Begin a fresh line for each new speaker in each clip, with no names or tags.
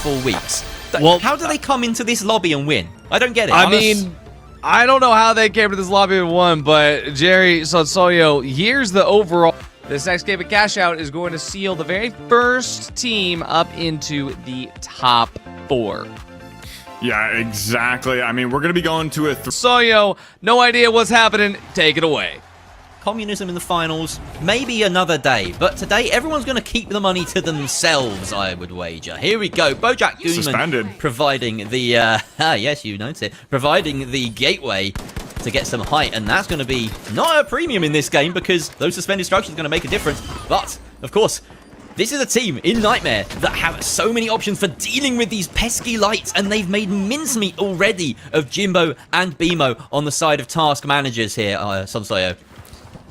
4 weeks.
Well,
how do they come into this lobby and win? I don't get it.
I mean, I don't know how they came to this lobby and won, but Jerry Sonsoyo, here's the overall. This next game of Cash Out is going to seal the very first team up into the top 4.
Yeah, exactly. I mean, we're going to be going to a...
Soyo, no idea what's happening. Take it away.
Communism in the finals, maybe another day, but today everyone's going to keep the money to themselves, I would wager. Here we go, Bojack Goonman
suspended.
Providing the, yes, you noticed it, providing the gateway to get some height, and that's going to be not a premium in this game because those suspended structures are going to make a difference, but, of course, this is a team in Nightmare that have so many options for dealing with these pesky lights, and they've made mincemeat already of Jimbo and Bimo on the side of task managers here, Sonsoyo.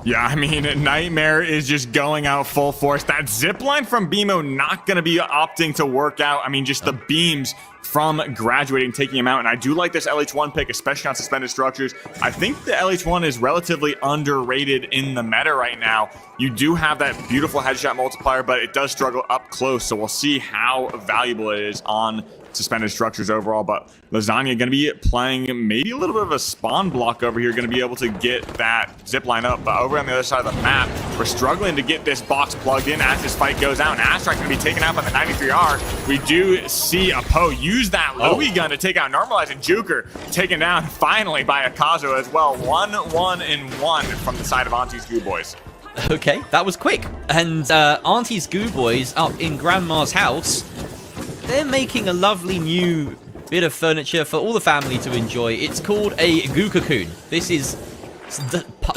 Yeah, I mean, Nightmare is just going out full force. That zipline from Bimo not going to be opting to work out. I mean, just the beams from graduating, taking him out. And I do like this LH1 pick, especially on suspended structures. I think the LH1 is relatively underrated in the meta right now. You do have that beautiful headshot multiplier, but it does struggle up close. So we'll see how valuable it is on suspended structures overall. But Lasagna going to be playing maybe a little bit of a spawn block over here, going to be able to get that zip line up. But over on the other side of the map, we're struggling to get this box plugged in as this fight goes out. And Astrak going to be taken out by the 93R. We do see a Poe use that Louis gun to take out Normalize, and Juker taken down finally by Akazo as well. 1-1-1 from the side of Auntie's Goo Boys.
Okay, that was quick. And Auntie's Goo Boys up in Grandma's house, they're making a lovely new bit of furniture for all the family to enjoy. It's called a Goo Cocoon. This is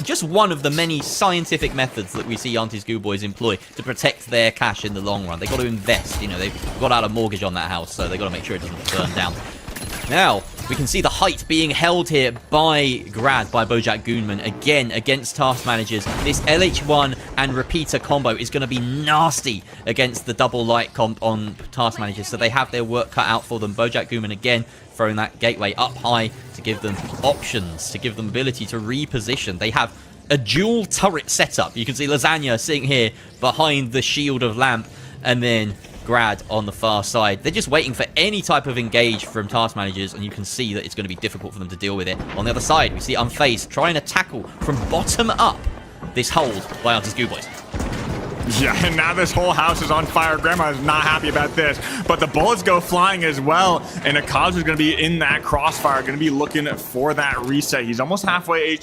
just one of the many scientific methods that we see Auntie's Goo Boys employ to protect their cash in the long run. They've got to invest, you know, they've got out a mortgage on that house, so they've got to make sure it doesn't burn down. Now, we can see the height being held here by Grad, by Bojack Goonman, again against task managers. This LH1 and repeater combo is going to be nasty against the double light comp on task managers, so they have their work cut out for them. Bojack Goonman again throwing that gateway up high to give them options, to give them ability to reposition. They have a dual turret setup. You can see Lasagna sitting here behind the shield of Lamp, and then Grad on the far side. They're just waiting for any type of engage from task managers, and you can see that it's going to be difficult for them to deal with it. On the other side, we see Unfazed trying to tackle from bottom up this hold by Auntie's Goo Boys.
Yeah, and now this whole house is on fire. Grandma is not happy about this, but the bullets go flying as well, and Akazu is going to be in that crossfire, going to be looking for that reset. He's almost halfway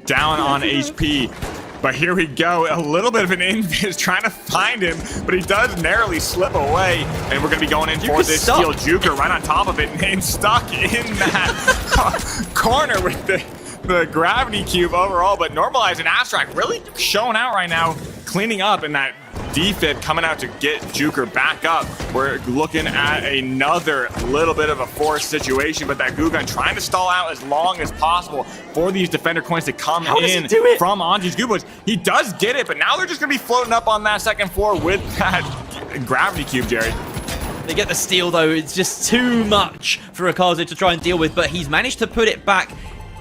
down on HP. But here we go, a little bit of an invis trying to find him, but he does narrowly slip away, and we're going to be going in for this steel Juker right on top of it, and stuck in that corner with the gravity cube overall. But Normalize and Astrak really showing out right now, cleaning up, in that defib coming out to get Juker back up. We're looking at another little bit of a forced situation, but that Goo Gun trying to stall out as long as possible for these defender coins to come in from Auntie's Goo Boys. He does get it, but now they're just going to be floating up on that second floor with that gravity cube, Jerry.
They get the steal, though. It's just too much for Akazu to try and deal with, but he's managed to put it back.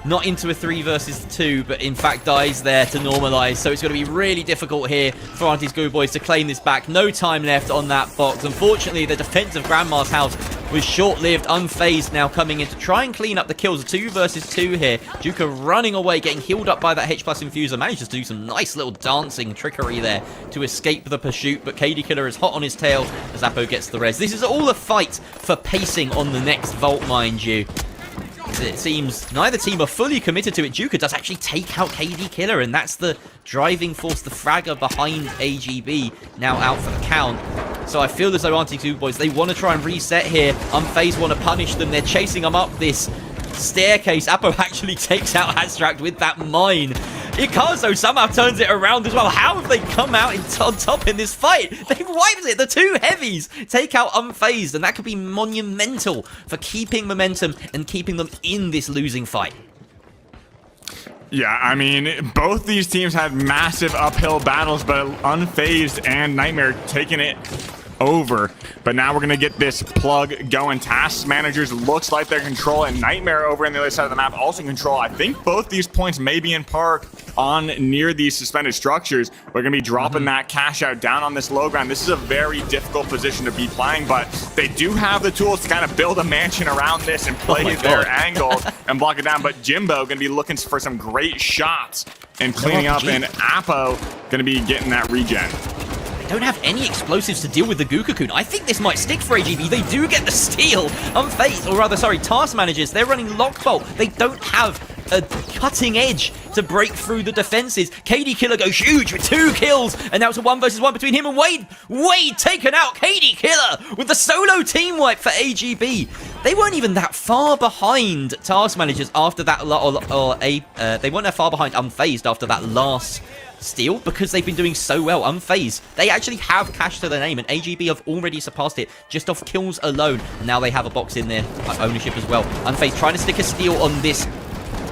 Not into a 3 versus 2, but in fact dies there to Normalize. So it's going to be really difficult here for Auntie's Goo Boys to claim this back. No time left on that box. Unfortunately, the defense of Grandma's house was short-lived. Unfazed now coming in to try and clean up the kills. 2 versus 2 here. Juker running away, getting healed up by that H+ infuser. Manages to do some nice little dancing trickery there to escape the pursuit, but KD Killer is hot on his tail as Apo gets the res. This is all a fight for pacing on the next vault, mind you. It seems neither team are fully committed to it. Juker does actually take out KD Killer, and that's the driving force, the fragger behind AGB, now out for the count. So I feel as though Auntie's Goo Boys, they want to try and reset here. Unfazed want to punish them. They're chasing them up this staircase. Apo actually takes out Astrak with that mine. Ikazo somehow turns it around as well. How have they come out on top in this fight? They've wiped it. The two heavies take out Unfazed, and that could be monumental for keeping momentum and keeping them in this losing fight.
Yeah, I mean, both these teams had massive uphill battles, but Unfazed and Nightmare taking it over. But now we're going to get this plug going. Task managers looks like they're in control, and Nightmare over on the other side of the map also in control. I think both these points may be in Park on near these suspended structures. We're going to be dropping that cash out down on this low ground. This is a very difficult position to be playing, but they do have the tools to kind of build a mansion around this and play their angle and block it down. But Jimbo going to be looking for some great shots and cleaning up, and Apo going to be getting that regen.
Don't have any explosives to deal with the Gukakun. I think this might stick for AGB. They do get the steal. Unfazed, or rather, sorry, Task Managers. They're running Lockbolt. They don't have a cutting edge to break through the defenses. KD Killer goes huge with 2 kills, and now it's a 1 versus 1 between him and Wade. Wade taken out. KD Killer with the solo team wipe for AGB. They weren't even that far behind Task Managers after that, they weren't that far behind Unfazed after that last steal, because they've been doing so well. Unfazed, they actually have cash to their name, and AGB have already surpassed it just off kills alone. And now they have a box in their ownership as well. Unfazed trying to stick a steal on this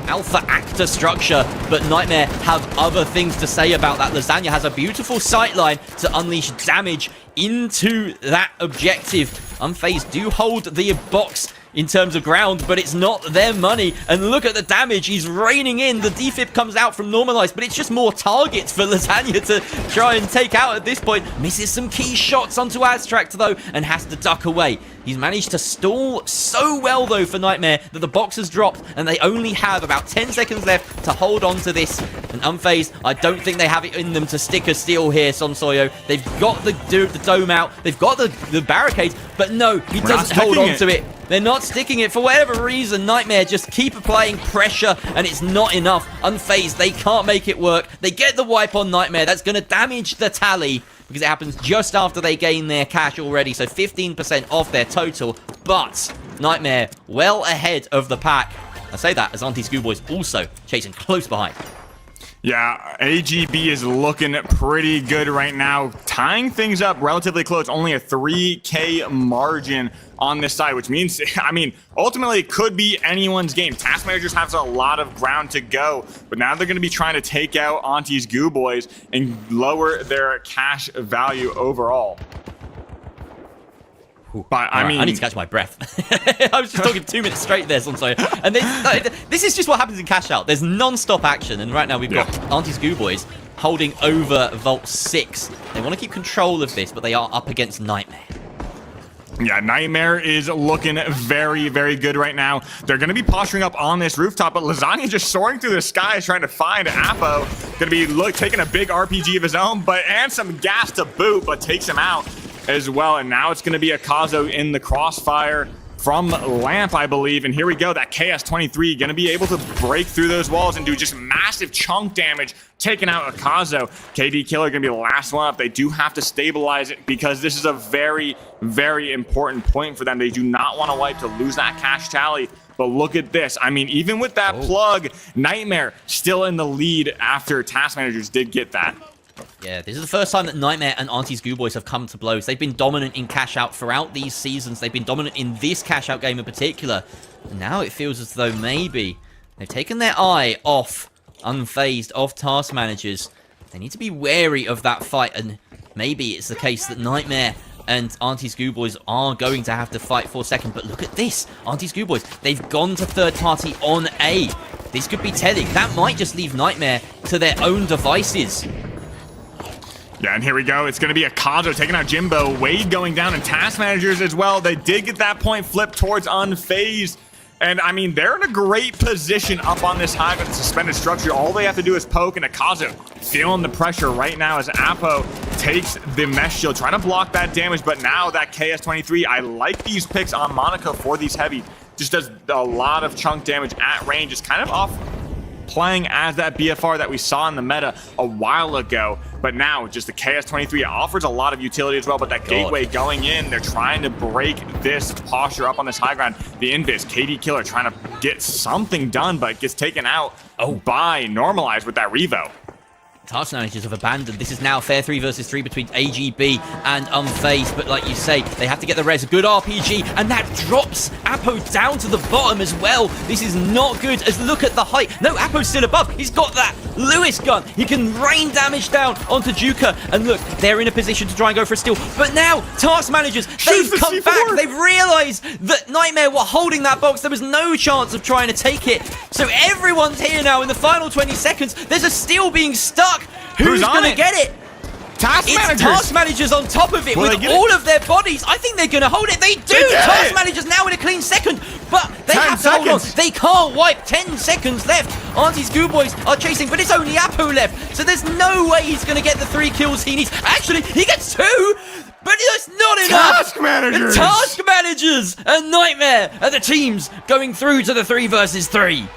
Alpha Actor structure, but Nightmare have other things to say about that. Lasagna has a beautiful sightline to unleash damage into that objective. Unfazed do hold the box in terms of ground, but it's not their money. And look at the damage he's raining in. The defib comes out from normalized, but it's just more targets for Lasagna to try and take out at this point. Misses some key shots onto Abstract though, and has to duck away. He's managed to stall so well though for Nightmare that the box has dropped, and they only have about 10 seconds left to hold on to this. And Unfazed, I don't think they have it in them to stick a steal here, Sonsoyo. They've got the dome out, they've got the barricades, but no, he doesn't hold on to it. They're not sticking it for whatever reason. Nightmare just keep applying pressure, and it's not enough. Unfazed, they can't make it work. They get the wipe on Nightmare. That's going to damage the tally, because it happens just after they gain their cash already, so 15% off their total. But Nightmare well ahead of the pack. I say that as Auntie Schoolboy's also chasing close behind.
Yeah, AGB is looking pretty good right now, tying things up relatively close. Only a 3K margin on this side, which means, I mean, ultimately it could be anyone's game. Task Managers has a lot of ground to go, but now they're going to be trying to take out Auntie's Goo Boys and lower their cash value overall. But I mean,
I need to catch my breath. I was just talking 2 minutes straight there, Sonsoyo. And this is just what happens in cash out. There's non-stop action, and right now we've got Auntie's Goo Boys holding over Vault 6. They want to keep control of this, but they are up against Nightmare.
Yeah, Nightmare is looking very, very good right now. They're going to be posturing up on this rooftop, but Lasagna just soaring through the skies trying to find Apo. Going to be taking a big RPG of his own, and some gas to boot, but takes him out as well. And now it's going to be Akazo in the crossfire from Lamp, I believe. And here we go, that KS-23 going to be able to break through those walls and do just massive chunk damage, taking out Akazo. KD Killer going to be the last one up. They do have to stabilize it, because this is a very, very important point for them. They do not want to wipe to lose that cash tally. But look at this. I mean, even with that plug, Nightmare still in the lead after Task Managers did get that.
Yeah, this is the first time that Nightmare and Auntie's Goo Boys have come to blows. They've been dominant in cash out throughout these seasons. They've been dominant in this cash out game in particular. And now it feels as though maybe they've taken their eye off Unfazed, off Task Managers. They need to be wary of that fight, and maybe it's the case that Nightmare and Auntie's Goo Boys are going to have to fight for second. But look at this. Auntie's Goo Boys, they've gone to third party on A. This could be telling. That might just leave Nightmare to their own devices.
Yeah, and here we go. It's going to be Akazo taking out Jimbo. Wade going down, and Task Managers as well. They did get that point flipped towards Unfazed. And, I mean, they're in a great position up on this high with the suspended structure. All they have to do is poke, and Akazo feeling the pressure right now as Apo takes the mesh shield, trying to block that damage. But now that KS-23, I like these picks on Monaco for these heavy. Just does a lot of chunk damage at range. It's kind of off playing as that BFR that we saw in the meta a while ago, but now just the KS-23 offers a lot of utility as well. But that gateway going in, they're trying to break this posture up on this high ground. The Invis, KD Killer trying to get something done, but gets taken out by Normalized with that Revo.
Task Managers have abandoned. This is now fair 3 versus 3 between AGB and Unfazed, but like you say, they have to get the res. A good RPG, and that drops Apo down to the bottom as well. This is not good, as look at the height. No, Apo's still above. He's got that Lewis gun. He can rain damage down onto Juka. And look, they're in a position to try and go for a steal. But now, task managers, they've
the
come
C4.
back. They've realized that Nightmare were holding that box. There was no chance of trying to take it. So everyone's here now in the final 20 seconds. There's a steal being stuck. Who's
on
going to
it?
get it?
Task
It's
managers.
task managers on top of it
Will they
with
get
all of their bodies. I think they're going to hold it. They do.
They did
Task
it.
managers now in a clean second, but they
10
have to hold on.
seconds.
They can't wipe. 10 seconds left. Auntie's Goo Boys are chasing, but it's only Apu left. So there's no way he's going to get the 3 kills he needs. Actually, he gets 2. But that's not enough!
Task managers!
The task managers and Nightmare are the teams going through to the 3 versus 3.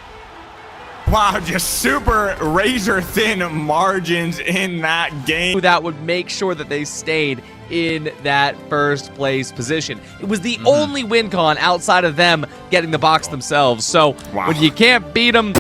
Wow, just super razor thin margins in that game.
That would make sure that they stayed in that first place position. It was the only win con outside of them getting the box themselves. So
Wow.
when you can't beat them,